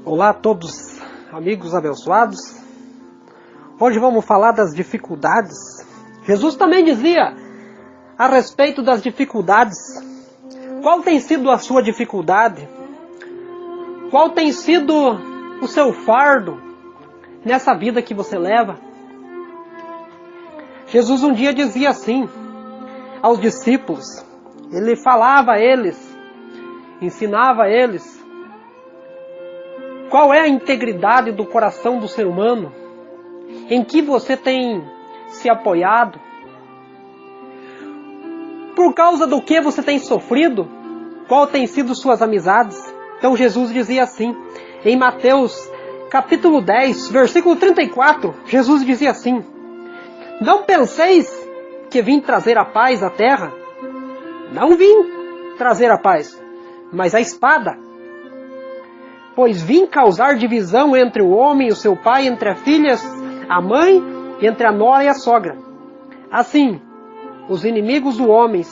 Olá a todos, amigos abençoados. Hoje vamos falar das dificuldades. Jesus também dizia a respeito das dificuldades. Qual tem sido a sua dificuldade? Qual tem sido o seu fardo nessa vida que você leva? Jesus um dia dizia assim aos discípulos. Ele falava a eles, ensinava a eles qual é a integridade do coração do ser humano, em que você tem se apoiado, por causa do que você tem sofrido, qual tem sido suas amizades. Então Jesus dizia assim, em Mateus capítulo 10, versículo 34, Jesus dizia assim: não penseis que vim trazer a paz à terra. Não vim trazer a paz, mas a espada. Pois vim causar divisão entre o homem e o seu pai, entre as filhas, a mãe, entre a nora e a sogra. Assim, os inimigos do homem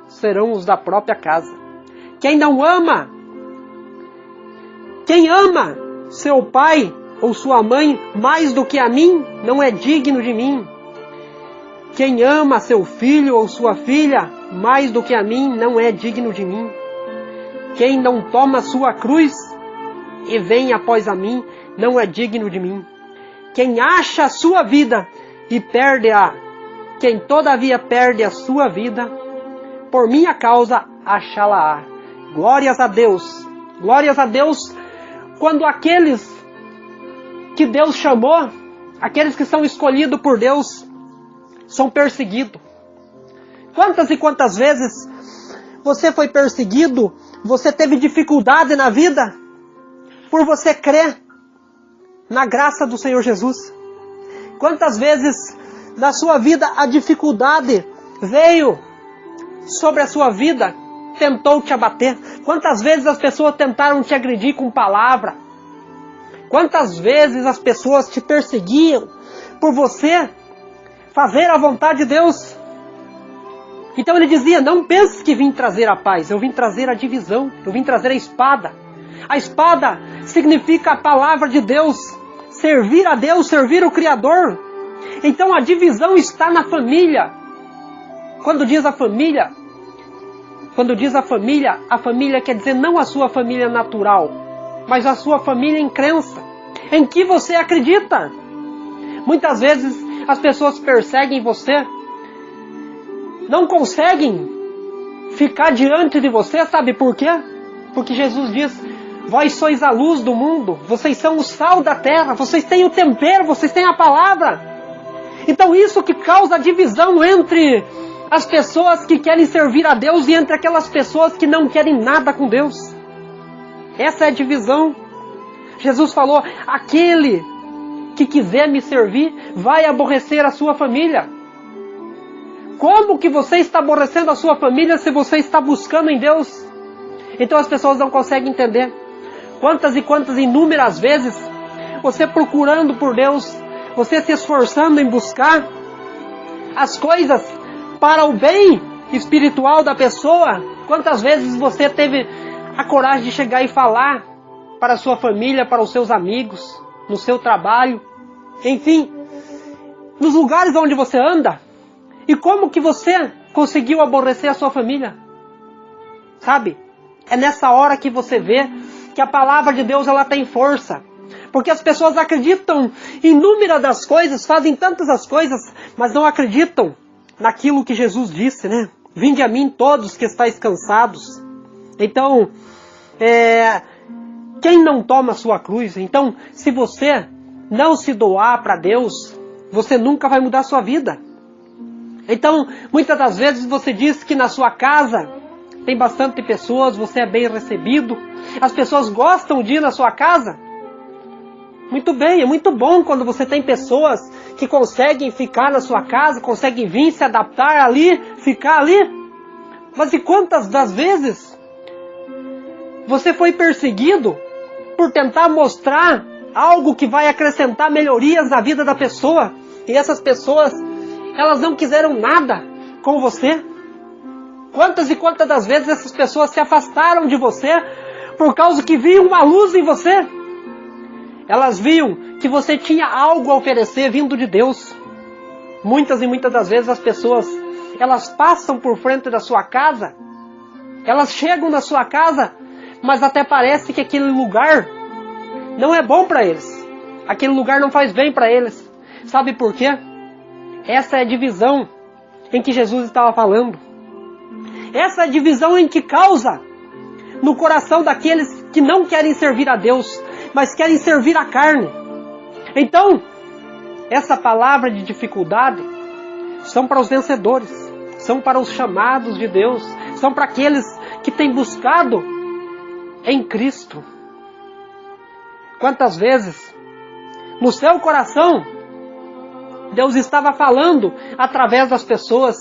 serão os da própria casa. Quem não ama, quem ama seu pai ou sua mãe mais do que a mim, não é digno de mim. Quem ama seu filho ou sua filha mais do que a mim, não é digno de mim. Quem não toma sua cruz e vem após a mim, não é digno de mim. Quem acha a sua vida e perde-a, quem todavia perde a sua vida, por minha causa achá-la-á. Glórias a Deus. Glórias a Deus quando aqueles que Deus chamou, aqueles que são escolhidos por Deus, são perseguidos. Quantas e quantas vezes você foi perseguido, você teve dificuldade na vida, por você crer na graça do Senhor Jesus? Quantas vezes na sua vida a dificuldade veio sobre a sua vida, tentou te abater? Quantas vezes as pessoas tentaram te agredir com palavra? Quantas vezes as pessoas te perseguiam por você fazer a vontade de Deus? Então ele dizia, não penses que vim trazer a paz, eu vim trazer a divisão, eu vim trazer a espada. A espada significa a palavra de Deus, servir a Deus, servir o Criador. Então a divisão está na família. Quando diz a família quer dizer não a sua família natural, mas a sua família em crença, em que você acredita. Muitas vezes as pessoas perseguem você, não conseguem ficar diante de você, sabe por quê? Porque Jesus diz, vós sois a luz do mundo, vocês são o sal da terra, vocês têm o tempero, vocês têm a palavra. Então isso que causa divisão entre as pessoas que querem servir a Deus e entre aquelas pessoas que não querem nada com Deus. Essa é a divisão. Jesus falou, aquele que quiser me servir, vai aborrecer a sua família. Como que você está aborrecendo a sua família se você está buscando em Deus? Então as pessoas não conseguem entender. Quantas e quantas inúmeras vezes você procurando por Deus, você se esforçando em buscar as coisas para o bem espiritual da pessoa, quantas vezes você teve a coragem de chegar e falar para a sua família, para os seus amigos, no seu trabalho, enfim, nos lugares onde você anda, e como que você conseguiu aborrecer a sua família? Sabe? É nessa hora que você vê que a palavra de Deus ela tem força. Porque as pessoas acreditam em inúmeras das coisas, fazem tantas as coisas, mas não acreditam naquilo que Jesus disse, né? Vinde a mim todos que estáis cansados. Então, quem não toma a sua cruz? Então, se você não se doar para Deus, você nunca vai mudar a sua vida. Então, muitas das vezes você diz que na sua casa tem bastante pessoas, você é bem recebido, as pessoas gostam de ir na sua casa. Muito bem, é muito bom quando você tem pessoas que conseguem ficar na sua casa, conseguem vir, se adaptar ali, ficar ali. Mas e quantas das vezes você foi perseguido por tentar mostrar algo que vai acrescentar melhorias na vida da pessoa, e essas pessoas, elas não quiseram nada com você? Quantas e quantas das vezes essas pessoas se afastaram de você por causa que viam uma luz em você? Elas viam que você tinha algo a oferecer vindo de Deus. Muitas e muitas das vezes as pessoas, elas passam por frente da sua casa, elas chegam na sua casa, mas até parece que aquele lugar não é bom para eles. Aquele lugar não faz bem para eles. Sabe por quê? Essa é a divisão em que Jesus estava falando. Essa é a divisão em que causa no coração daqueles que não querem servir a Deus, mas querem servir a carne. Então, essa palavra de dificuldade são para os vencedores, são para os chamados de Deus, são para aqueles que têm buscado em Cristo. Quantas vezes no seu coração Deus estava falando através das pessoas,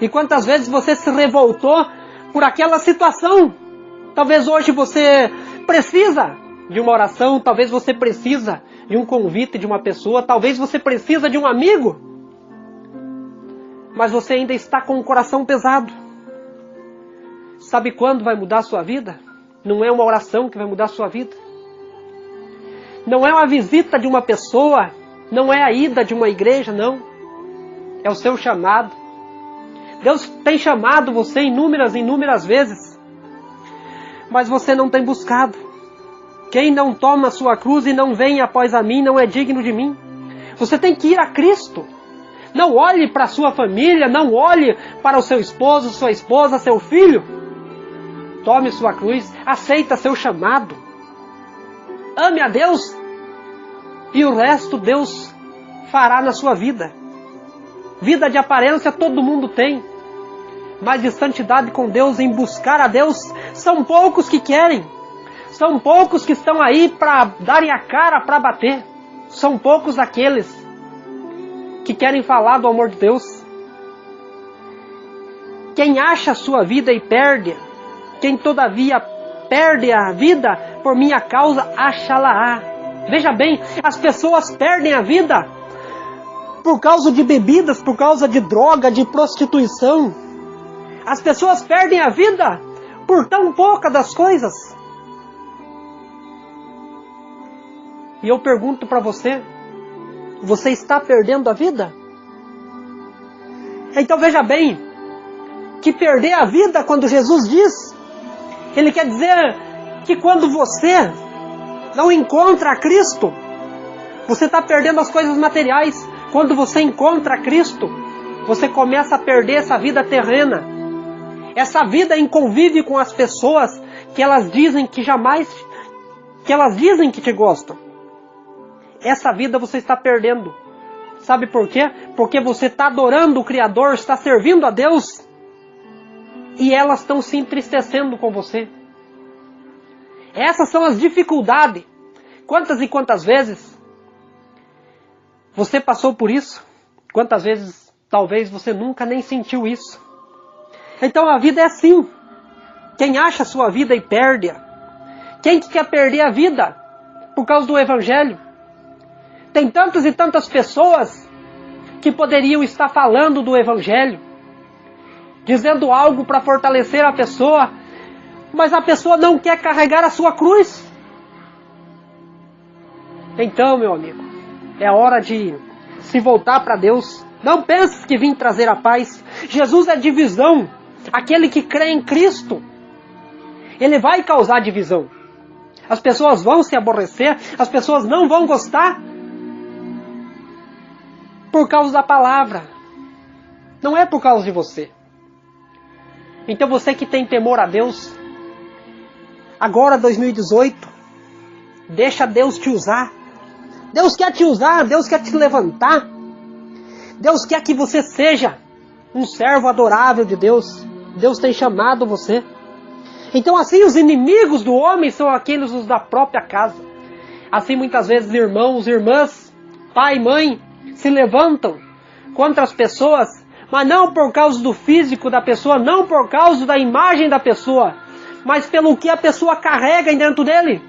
e quantas vezes você se revoltou por aquela situação? Talvez hoje você precisa de uma oração, talvez você precisa de um convite de uma pessoa, talvez você precisa de um amigo, mas você ainda está com o coração pesado. Sabe quando vai mudar a sua vida? Não é uma oração que vai mudar a sua vida. Não é uma visita de uma pessoa, não é a ida de uma igreja, não. É o seu chamado. Deus tem chamado você inúmeras vezes, mas você não tem buscado. Quem não toma a sua cruz e não vem após a mim, não é digno de mim. Você tem que ir a Cristo. Não olhe para a sua família, não olhe para o seu esposo, sua esposa, seu filho. Tome sua cruz, aceita seu chamado. Ame a Deus e o resto Deus fará na sua vida. Vida de aparência todo mundo tem, mas de santidade com Deus, em buscar a Deus, são poucos que querem. São poucos que estão aí para darem a cara, para bater. São poucos aqueles que querem falar do amor de Deus. Quem acha a sua vida e perde, quem todavia perde a vida por minha causa, acha-la-á. Veja bem, as pessoas perdem a vida por causa de bebidas, por causa de droga, de prostituição. As pessoas perdem a vida por tão pouca das coisas. E eu pergunto para você, você está perdendo a vida? Então veja bem, que perder a vida, quando Jesus diz, Ele quer dizer que quando você não encontra a Cristo, você está perdendo as coisas materiais. Quando você encontra a Cristo, você começa a perder essa vida terrena. Essa vida em convívio com as pessoas que elas dizem que elas dizem que te gostam. Essa vida você está perdendo. Sabe por quê? Porque você está adorando o Criador, está servindo a Deus, e elas estão se entristecendo com você. Essas são as dificuldades. Quantas e quantas vezes você passou por isso? Quantas vezes talvez você nunca nem sentiu isso? Então a vida é assim. Quem acha a sua vida e perde-a. Quem que quer perder a vida por causa do Evangelho? Tem tantas e tantas pessoas que poderiam estar falando do Evangelho, dizendo algo para fortalecer a pessoa, mas a pessoa não quer carregar a sua cruz. Então, meu amigo, é hora de se voltar para Deus. Não penses que vim trazer a paz. Jesus é divisão. Aquele que crê em Cristo, Ele vai causar divisão. As pessoas vão se aborrecer, as pessoas não vão gostar por causa da palavra. Não é por causa de você. Então você que tem temor a Deus, agora 2018, deixa Deus te usar. Deus quer te usar, Deus quer te levantar. Deus quer que você seja um servo adorável de Deus. Deus tem chamado você. Então assim os inimigos do homem são aqueles os da própria casa. Assim muitas vezes irmãos, irmãs, pai, mãe, se levantam contra as pessoas, mas não por causa do físico da pessoa, não por causa da imagem da pessoa, mas pelo que a pessoa carrega dentro dele.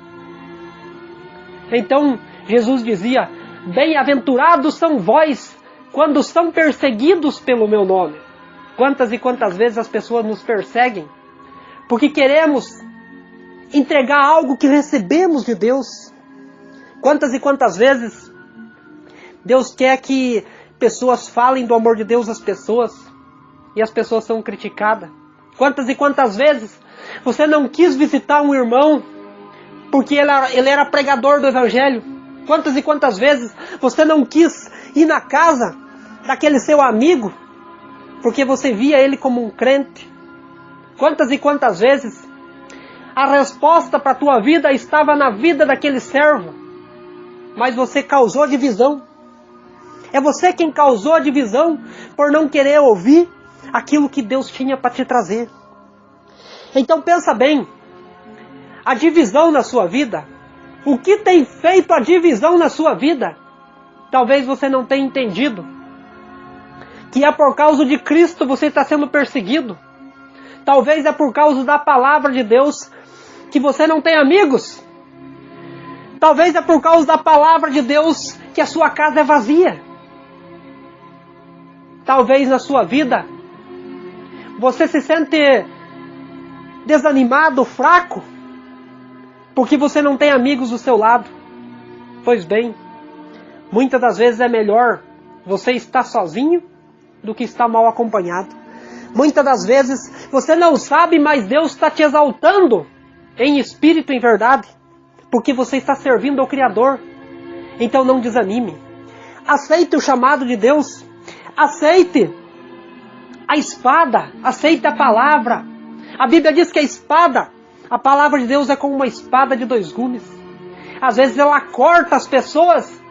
Então Jesus dizia, bem-aventurados são vós quando são perseguidos pelo meu nome. Quantas e quantas vezes as pessoas nos perseguem porque queremos entregar algo que recebemos de Deus. Quantas e quantas vezes Deus quer que pessoas falem do amor de Deus às pessoas e as pessoas são criticadas? Quantas e quantas vezes você não quis visitar um irmão porque ele era pregador do Evangelho? Quantas e quantas vezes você não quis ir na casa daquele seu amigo porque você via ele como um crente? Quantas e quantas vezes a resposta para a tua vida estava na vida daquele servo, mas você causou divisão? É você quem causou a divisão por não querer ouvir aquilo que Deus tinha para te trazer. Então pensa bem, a divisão na sua vida, o que tem feito a divisão na sua vida? Talvez você não tenha entendido que é por causa de Cristo você está sendo perseguido. Talvez é por causa da palavra de Deus que você não tem amigos. Talvez é por causa da palavra de Deus que a sua casa é vazia. Talvez na sua vida você se sente desanimado, fraco, porque você não tem amigos do seu lado. Pois bem, muitas das vezes é melhor você estar sozinho do que estar mal acompanhado. Muitas das vezes você não sabe, mas Deus está te exaltando em espírito e em verdade, porque você está servindo ao Criador. Então não desanime. Aceite o chamado de Deus. Aceite a espada. Aceite a palavra. A Bíblia diz que a espada, a palavra de Deus é como uma espada de 2 gumes. Às vezes ela corta as pessoas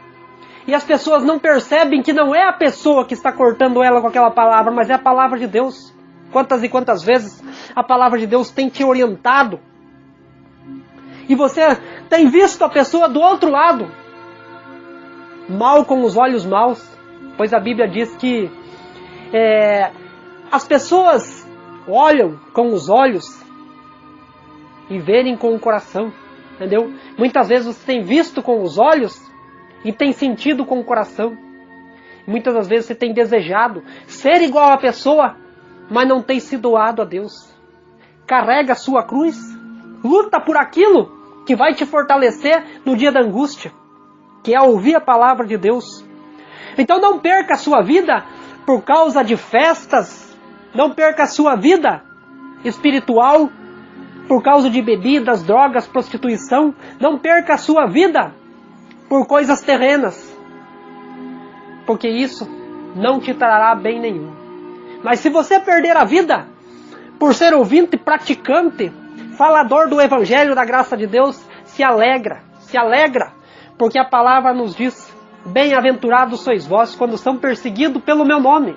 e as pessoas não percebem que não é a pessoa que está cortando ela com aquela palavra, mas é a palavra de Deus. Quantas e quantas vezes a palavra de Deus tem te orientado e você tem visto a pessoa do outro lado mal com os olhos maus, pois a Bíblia diz que as pessoas olham com os olhos e verem com o coração, entendeu? Muitas vezes você tem visto com os olhos e tem sentido com o coração. Muitas das vezes você tem desejado ser igual à pessoa, mas não tem se doado a Deus. Carrega a sua cruz, luta por aquilo que vai te fortalecer no dia da angústia, que é ouvir a palavra de Deus. Então não perca a sua vida por causa de festas, não perca a sua vida espiritual por causa de bebidas, drogas, prostituição. Não perca a sua vida por coisas terrenas, porque isso não te trará bem nenhum. Mas se você perder a vida por ser ouvinte, praticante, falador do Evangelho da graça de Deus, se alegra, porque a palavra nos diz: bem-aventurados sois vós quando são perseguidos pelo meu nome.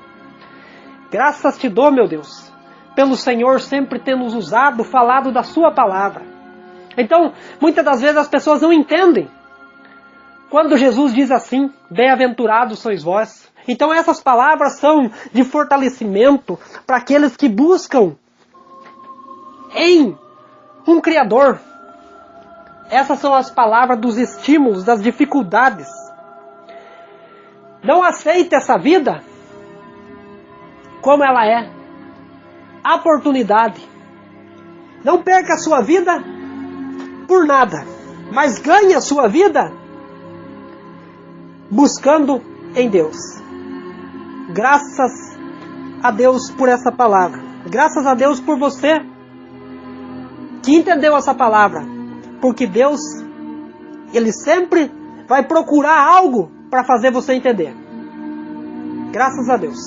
Graças te dou, meu Deus, pelo Senhor sempre ter nos usado, falado da sua palavra. Então, muitas das vezes as pessoas não entendem quando Jesus diz assim: bem-aventurados sois vós. Então essas palavras são de fortalecimento para aqueles que buscam em um Criador. Essas são as palavras dos estímulos, das dificuldades. Não aceite essa vida como ela é. Oportunidade. Não perca a sua vida por nada, mas ganhe a sua vida buscando em Deus. Graças a Deus por essa palavra. Graças a Deus por você que entendeu essa palavra. Porque Deus, Ele sempre vai procurar algo para fazer você entender. Graças a Deus.